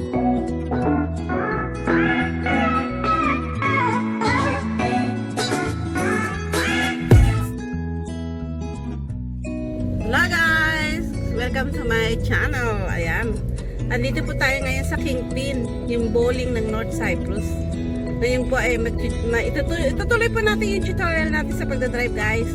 Hello guys! Welcome to my channel. Ayan. Andito po tayo ngayon sa Kingpin, yung bowling ng North Cyprus. Ngayon po ay itutuloy po natin yung tutorial natin sa pagdadrive guys.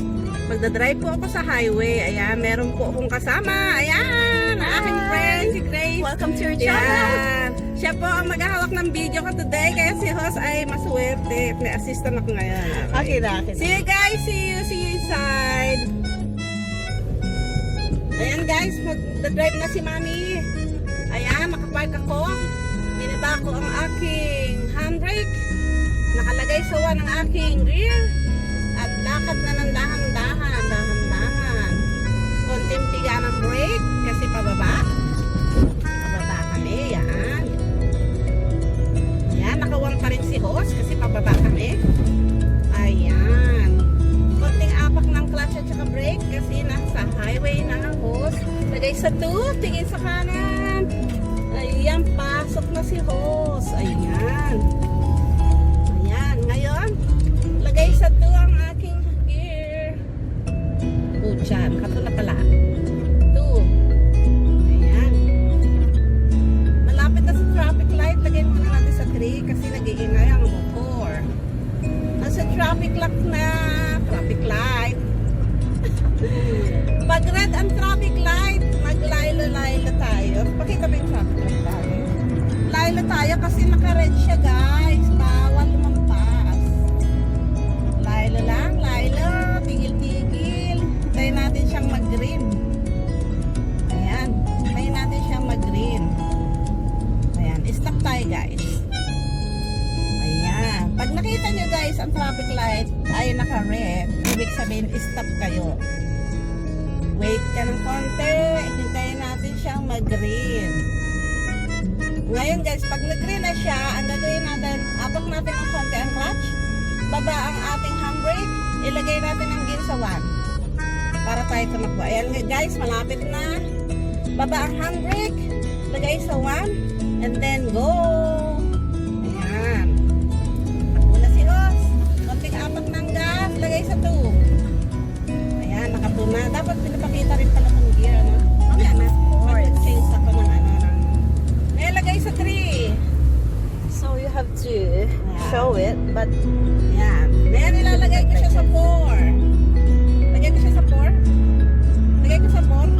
Pagdadrive po ako sa highway. Ayan, meron po akong kasama. Ayan, ang aking friend, si Grace. Welcome to your channel. Ayan. Siya po ang maghahawak ng video ko today. Kaya si Hoss ay maswerte. May assistant ako ngayon. Okay na. See you guys. See you inside. Ayan guys, mag-drive na si Mami. Ayan, nakapark ako. Binaba ko ang aking handbrake. Nakalagay sa one ang aking rear. At lakad na ng dahan-dahan. Konting tiga ng brake kasi pababa. Pababa kami, yan. Ayan, nakawang pa rin si Hoss kasi pababa kami. Ayan. Konting apak ng clutch at saka brake kasi nasa highway na ang Hoss. Lagay sa 2, tingin sa kanan. Ayan, pasok na si Hoss. Ayan. Ayan, ngayon, lagay sa 2 ang aking gear. O, dyan, kato na pala. 2. Ayan. Malapit na sa traffic light, lagay muna natin sa 3 kasi nag-iingay ang motor. Nasa traffic light na. Traffic light. Pag red ang traffic light, maglaylo-laylo tayo. Pakita ba yung traffic light tayo? Laylo tayo kasi naka-red siya guys. Bawal lumampas. Laylo lang, laylo. Tigil-tigil. Hintayin natin siyang mag-green. Ayan. Hintayin natin siyang mag-green. Ayan. Stop tayo guys. Ayan. Pag nakita nyo guys ang traffic light ay naka-red, ibig sabihin stop kayo. Wait ka ng konti. Hintayin natin siyang mag-green. Ngayon guys, pag nag-green na siya, ang gagawin natin, apak natin ng konti ang clutch, baba ang ating handbrake, ilagay natin ang gear sa 1 para tayo tumakbo. Ayan guys, malapit na. Baba ang handbrake, lagay sa 1 and then go. Ayan. Takbo na si Hoss. Konting apak ng gas, lagay sa 2. Ayan, nakatuna. Dapat pinapakita rin pala ng gear, ano? Mamaya na. Mag-change ako ng ano. May lagay sa 3. So you have to show it, but Ayan. May nilalagay ko siya sa 4. Lagay ko siya sa 4. Lagay ko sa 4.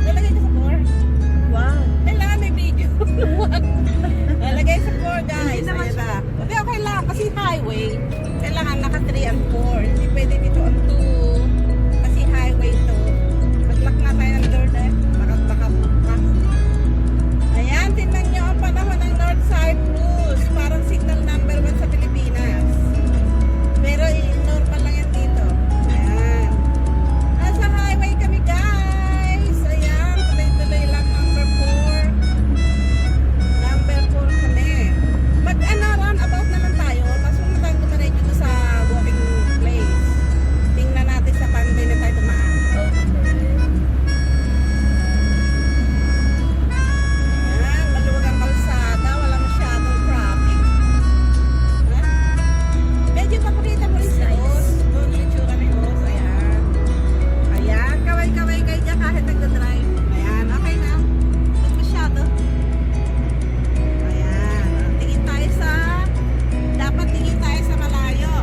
Lagay ko sa 4. wow. Kailangan may video. Lagay sa 4 guys. Ayan na. Hindi, okay lang. Kasi highway. Kailangan naka 3 and 4. Hindi pwede dito ang 2. Kasi highway to. Mag-lock na tayo ng door dahil baka bukas. Ayan, tingnan nyo ang panahon ng North Cyprus. Parang signal number 1 sa Pilipinas. Pero normal lang yan dito. Ayan. Nasa highway kami guys. Ayan, tuloy-tuloy lang number 4. Number 4 kami. Roundabout naman tayo. Mas muna tayong dumaredyo doon sa walking place. Tingnan natin sa panday na tayo dumaan. Ayan, maluwag ang kalsada. Wala masyadong traffic. Ha? Medyo papakita mo rin si Hoss. Doon yung itsura ni Hoss. Ayan. Ayan, kaway-kaway kayo dyan kahit nagdadrive. Ayan, okay na. Doon masyado. Ayan. Tingin tayo sa dapat tingin tayo sa malayo.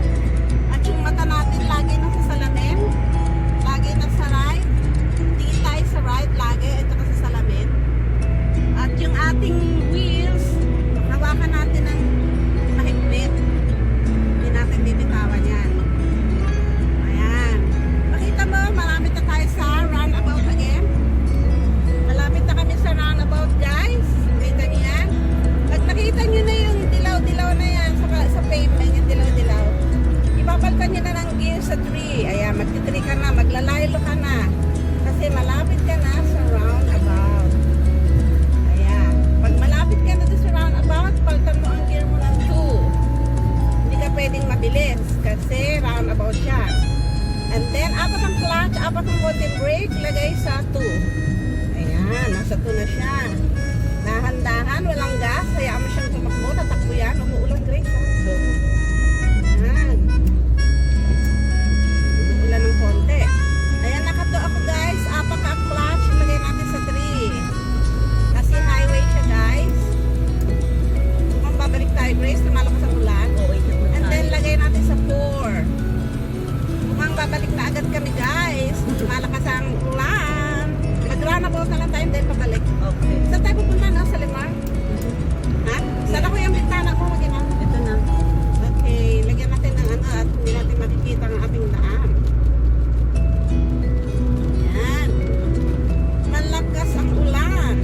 At yung mata natin lagi nasa salamin. Lagi nasa right. Tingin tayo sa right lagi at saka sa salamin. At yung ating wheels, hawakan natin ng mahigpit. Hindi natin bibitawan yan. Ayan. Makita mo, malapit na tayo sa roundabout again. Malapit na kami sa roundabout guys. Nakita niyo yan? Pag nakita niyo na yung dilaw-dilaw na yan sa pavement, yung dilaw-dilaw, ipapalitan niyo na ng gear sa 3. Ayan, mag-3 ka na, maglalaylo ka na. Kasi malapit ka na sa roundabout. Ayan. Pag malapit ka na sa roundabout, palitan mo ang gear mo ng 2. Hindi ka pwedeng mabilis kasi roundabout yan. And then, apat ang clutch, apat ang konting brake, lagay sa 2. Ayan, nasa 2 na siya. Dahan-dahan, umuulan, walang gas. Hayaan mo siyang tumakbo, tatakbo yan. Umuulan, Grace. Ayan. Umuulan ng konti. Ayan, nakato ako guys. Apak ang clutch. Ilagay natin sa 3. Kasi highway siya guys. Kung babalik tayo, Grace, lumalakas ang ulan. And then, lagay natin sa 4. Mukhang babalik na agad kami guys. Malakas ang ulan. Mag-runabout na lang tayo, then pabalik. Okay. Saan tayo pupunta na? Sa Limar? Ha? Saan ako yung bintana ko? Mag-inan? Ito na. Okay, lagyan natin ng ano at hindi natin makikita ang ating daan. Yan. Malakas ang ulan.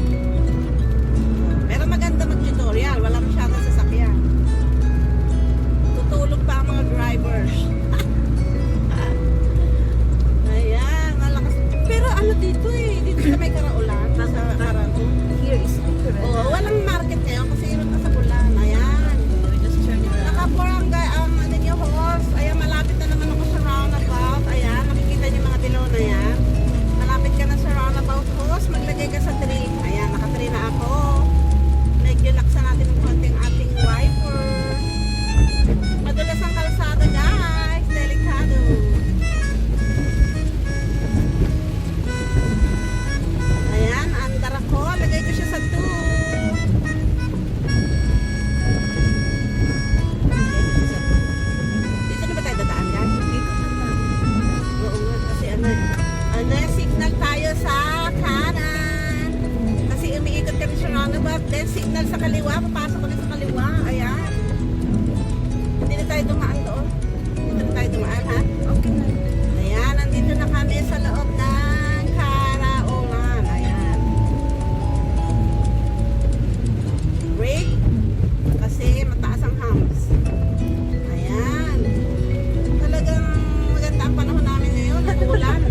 Pero maganda mag-tutorial. Wala masyadong sasakyan. Tutulog pa ang mga drivers. Ayan, malakas. Pero ano dito eh, dito sa may karaulan, sa Karano. Here is different. Oo, walang market ngayon kasi irot na sa bulan. Ayan. We just turn it around. Nakaporangay ang ano niyo, horse. Ayan, malapit na naman ako sa roundabout. Ayan, nakikita niyo mga dilaw na yan. Malapit ka na sa roundabout, horse. Maglagay ka sa 3. Ayan, naka-3 na ako. Medyo laksa natin ng konting ating wiper. Madulas ang kalsada, guys. Delikado. Ayan, andar ako. Lagay ko siya sa 2. Dito na ba tayo dadaan yan? Oo nga, kasi ano, signal tayo sa kanan. Kasi umiikot kami sa roundabout. Then signal sa kaliwa, papasok kami sa kaliwa. Ayan. Hindi na tayo dumaan doon. Dito na tayo dumaan, ha? Okay. Ayan, nandito na kami sa loob ng Karaulan. Ayan. Brake. Kasi mataas ang humps. Ayan. Talagang maganda ang panahon namin ngayon. Umuulan.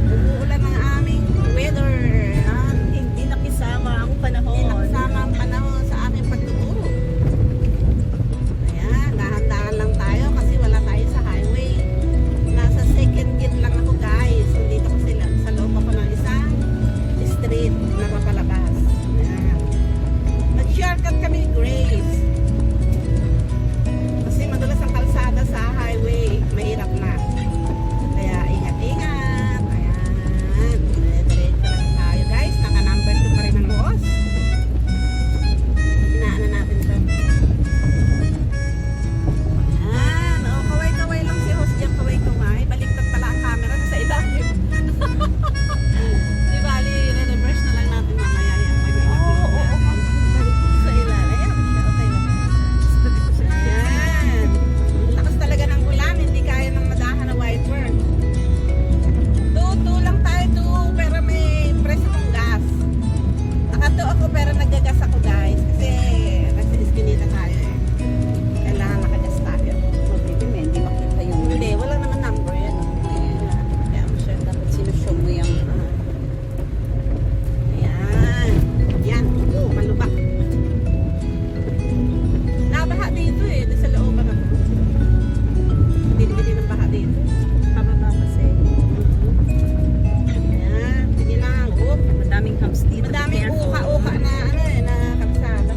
Umuulan ang aming weather. Ayan. Hindi nakisama ang panahon. Hindi nakasama ang panahon sa aming pagtuturo. Ayan, dahan-dahan lang tayo kasi wala tayo sa highway. Nasa second gear lang ako guys. Nandito ko sila sa loob ako ng isang street na papalabas. Ayan. Nag-shortcut kami, Grace. Kasi madulas ang kalsada sa highway. Mahirap na. Kaya ingat-ingat. Ayan. Diretso lang tayo guys. Naka-number 2 pa rin ang boss. Inaano natin ito. Ayan. O, kaway-kaway lang si host dyan. Kaway-kaway. Baliktad pala ang camera. Nasa ilalim. Di bali, re-reverse na lang natin mamaya yan. Oo. Sa ilalim. Ayan siya. Okay lang. Ayan. Ang lakas talaga ng ulan. Hindi kaya ng madahan na wiper. 2 lang tayo. 2. Pero may press akong gas. Naka-2 ako pero nagagas ako guys. Kasi nasa iskinita tayo eh. Kailangan nakagas tayo. Maybe hindi makita yung... Hindi, wala naman number yan. Wala. Kaya mo sure. Dapat sinushow mo yung... Ayan. Yan. Malubak. Nabaha dito eh. Di sa looban ako. Hindi ng baha dito. Pababa kasi. Ayan. Sige lang. Oop. Madaming humps dito. Be Madaming careful. uka-uka na ano eh, na kalsada.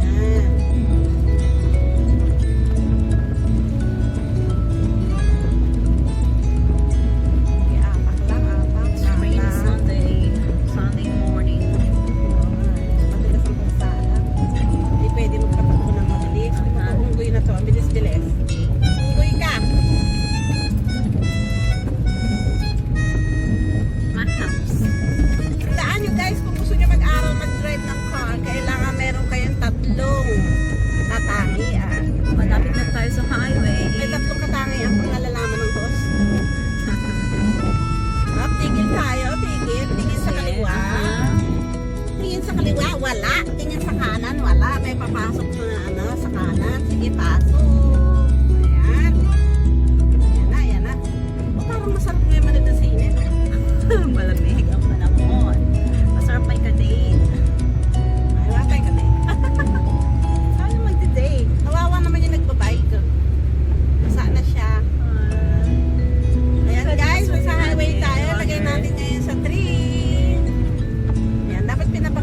Ayan. Okay, apak lang, apak. It's rainy apak. Sunday morning. Madalas ang kalsada. Hindi pwede magpatakbo ng mabilis. Unggoy na to, ang bilis-bilis. Unggoy ka! My house. Tandaan nyo guys, kung gusto nyo mag-aral mag-drive ng car, kailangan meron kayong 3 katangian. Malapit na tayo sa highway. May 3 katangian kung nalalaman ng boss. Tigil tayo, tigil. Tingin sa kaliwa. Tingin sa kaliwa, wala. Tingin sa kanan, wala. May papasok na ano, sa kanan. Sige, pasok. Ayan. Ayan na. O, parang masarap ngayon manood ng sine. Malamig ang panahon. Masarap may ka-date. Ay, wala tayo kami. Sana magdi-date. Kawawa naman yung nagbabike. Saan na siya? Ayan guys, sa highway tayo. Lagay natin ngayon sa 3. Ayan, dapat pinapa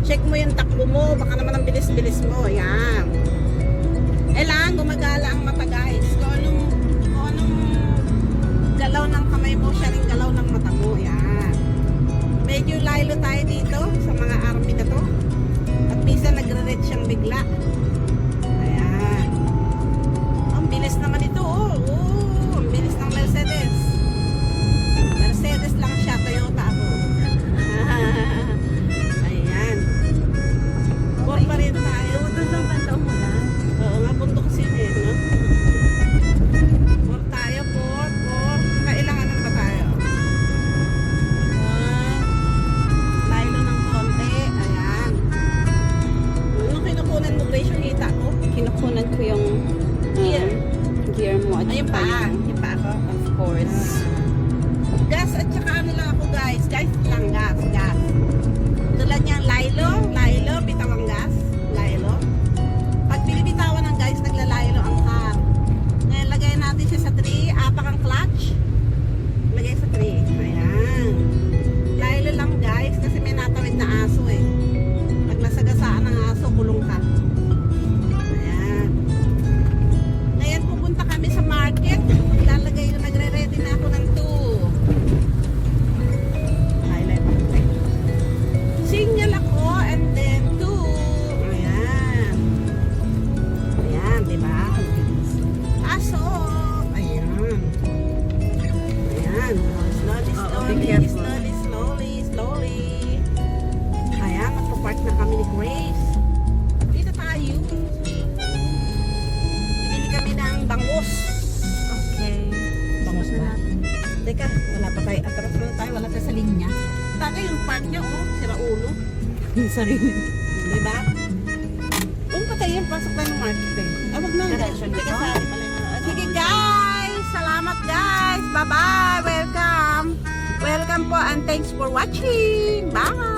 Check mo yung takbo mo. Baka naman ang bilis-bilis mo. Ayan. Kailangan gumagala ang mata guys. Kung anong galaw ng kamay mo, siya rin galaw ng mata mo. Ayan. Medyo laylo tayo dito sa mga army na to. At minsan nagre-red siyang bigla. Ayan. Ang bilis naman ito. Ang bilis ng Mercedes. Mercedes lang siya. Toyota ako. Ayan. Port pa rin tayo. Doon ang banda umulan. Oo nga, bundok kasi yun eh, no? Port tayo, port. Kailangan na ba tayo? Laylo ng konti. Ayan. Nung kinukunan mo, Grace, yung hita ko. Kinukunan ko yung Gear. gear mo. At Ayun saka pa. yung- Yung pa ako. Of course. Gas at saka ano lang ako guys. Guys lang, gas. Tulad niyang Lilo, bitaw ang gas. Lilo. Pag binibitawan ng guys, naglalaylo ang car. Ngayon, lagay natin siya sa 3. Apak ang clutch. Lagay sa 3. Ayan. Lilo lang guys, kasi may natawid na aso eh. Pag nasagasaan ng aso, kulong ka. Ayan. Ngayon, pupunta kami sa market. Maglalagay na, nagre-ready na ako ng 2. Highlight pa tayo. Signal ako and then 2. Ayan. Ayan, di ba? Pasok. Ayan. Ayan. Oo, be careful. Slowly. Ayan, magpapark na kami ni Grace. Dito tayo. Bibili kami ng bangus. Okay. Bangus ba? Teka, wala pa tayo. Atras na tayo. Wala tayo sa linya. Taka yung park niya, oh. Sira ulo. Sarili. Diba? Kung pa tayo, pasok tayo ng market eh. Ah, wag na. Diretso na Sige, to? sali pala yun. Sige guys! Salamat guys! Bye-bye! Welcome! Welcome po and thanks for watching! Bye!